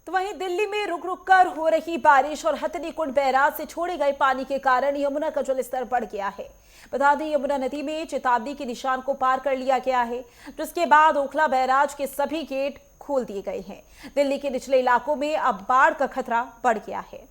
तो वहीं दिल्ली में रुक रुक कर हो रही बारिश और हथनी कुंड बैराज से छोड़े गए पानी के कारण यमुना का जलस्तर बढ़ गया है। बता दें, यमुना नदी में चेतावनी के निशान को पार कर लिया गया है, जिसके बाद ओखला बैराज के सभी गेट खोल दिए गए हैं। दिल्ली के निचले इलाकों में अब बाढ़ का खतरा बढ़ गया है।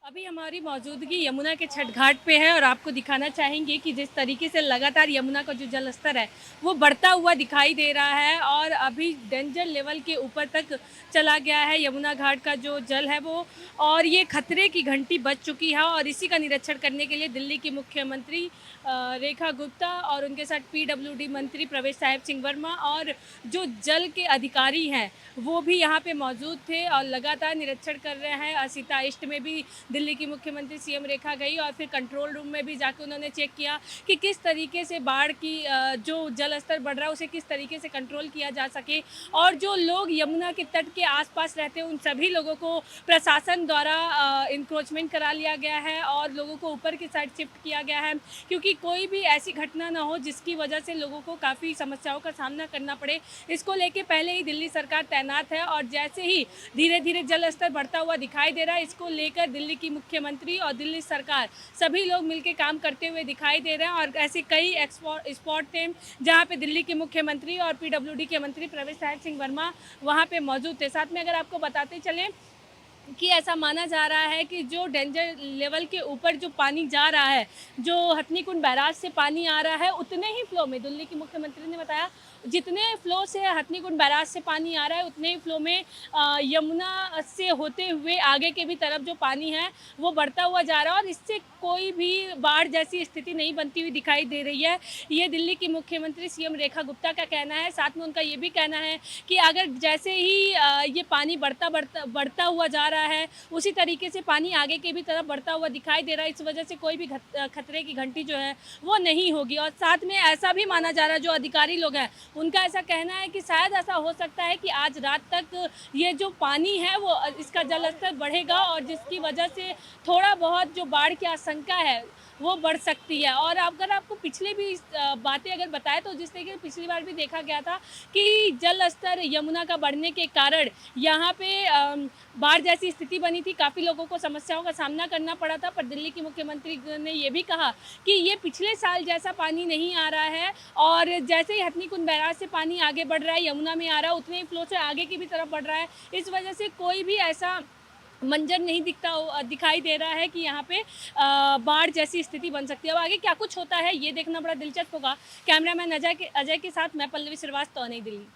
अभी हमारी मौजूदगी यमुना के छठ घाट पे है और आपको दिखाना चाहेंगे कि जिस तरीके से लगातार यमुना का जो जल स्तर है वो बढ़ता हुआ दिखाई दे रहा है और अभी डेंजर लेवल के ऊपर तक चला गया है यमुना घाट का जो जल है वो, और ये खतरे की घंटी बज चुकी है। और इसी का निरीक्षण करने के लिए दिल्ली की मुख्यमंत्री रेखा गुप्ता और उनके साथ पीडब्ल्यूडी मंत्री प्रवेश साहिब सिंह वर्मा और जो जल के अधिकारी हैं वो भी यहाँ पे मौजूद थे और लगातार निरीक्षण कर रहे हैं। सीता ईस्ट में भी दिल्ली की मुख्यमंत्री सीएम रेखा गई और फिर कंट्रोल रूम में भी जाकर उन्होंने चेक किया कि किस तरीके से बाढ़ की जो जल स्तर बढ़ रहा है उसे किस तरीके से कंट्रोल किया जा सके। और जो लोग यमुना के तट के आसपास रहते हैं उन सभी लोगों को प्रशासन द्वारा इंक्रोचमेंट करा लिया गया है और लोगों को ऊपर की साइड शिफ्ट किया गया है, क्योंकि कोई भी ऐसी घटना ना हो जिसकी वजह से लोगों को काफ़ी समस्याओं का सामना करना पड़े। इसको लेके पहले ही दिल्ली सरकार तैनात है और जैसे ही धीरे धीरे जल स्तर बढ़ता हुआ दिखाई दे रहा है, इसको लेकर दिल्ली की मुख्यमंत्री और दिल्ली सरकार सभी लोग मिलकर काम करते हुए दिखाई दे रहे हैं। और ऐसे कई स्पॉट थे जहां पे दिल्ली के मुख्यमंत्री और पीडब्ल्यूडी के मंत्री प्रवेश साहिब सिंह वर्मा वहां पे मौजूद थे। साथ में अगर आपको बताते चलें कि ऐसा माना जा रहा है कि जो डेंजर लेवल के ऊपर जो पानी जा रहा है, जो हथनी कुंड बैराज से पानी आ रहा है, उतने ही फ्लो में दिल्ली की मुख्यमंत्री ने बताया जितने फ्लो से हथनी कुंड बैराज से पानी आ रहा है उतने ही फ्लो में यमुना से होते हुए आगे के भी तरफ जो पानी है वो बढ़ता हुआ जा रहा है और इससे कोई भी बाढ़ जैसी स्थिति नहीं बनती हुई दिखाई दे रही है। ये दिल्ली की मुख्यमंत्री सीएम रेखा गुप्ता का कहना है। साथ में उनका ये भी कहना है कि अगर जैसे ही ये पानी बढ़ता हुआ जा रहा है उसी तरीके से पानी आगे के भी तरफ बढ़ता हुआ दिखाई दे रहा है, इस वजह से कोई भी खतरे की घंटी जो है वो नहीं होगी। और साथ में ऐसा भी माना जा रहा है, जो अधिकारी लोग हैं उनका ऐसा कहना है कि शायद ऐसा हो सकता है कि आज रात तक ये जो पानी है वो इसका जल स्तर बढ़ेगा और जिसकी वजह से थोड़ा बहुत जो बाढ़ की आशंका है वो बढ़ सकती है। और अगर आपको पिछली भी बातें अगर बताएं तो जिस तरीके से पिछली बार भी देखा गया था कि जल स्तर यमुना का बढ़ने के कारण यहाँ पे बाढ़ जैसी स्थिति बनी थी, काफ़ी लोगों को समस्याओं का सामना करना पड़ा था। पर दिल्ली की मुख्यमंत्री ने ये भी कहा कि ये पिछले साल जैसा पानी नहीं आ रहा है और जैसे ही हथनी कुंड बैराज से पानी आगे बढ़ रहा है यमुना में आ रहा है उतने ही फ्लो से आगे की भी तरफ बढ़ रहा है। इस वजह से कोई भी ऐसा मंजर नहीं दिखाई दे रहा है कि यहाँ पे बाढ़ जैसी स्थिति बन सकती है। अब आगे क्या कुछ होता है ये देखना बड़ा दिलचस्प होगा। कैमरामैन अजय के साथ मैं पल्लवी श्रीवास्तव, नई दिल्ली।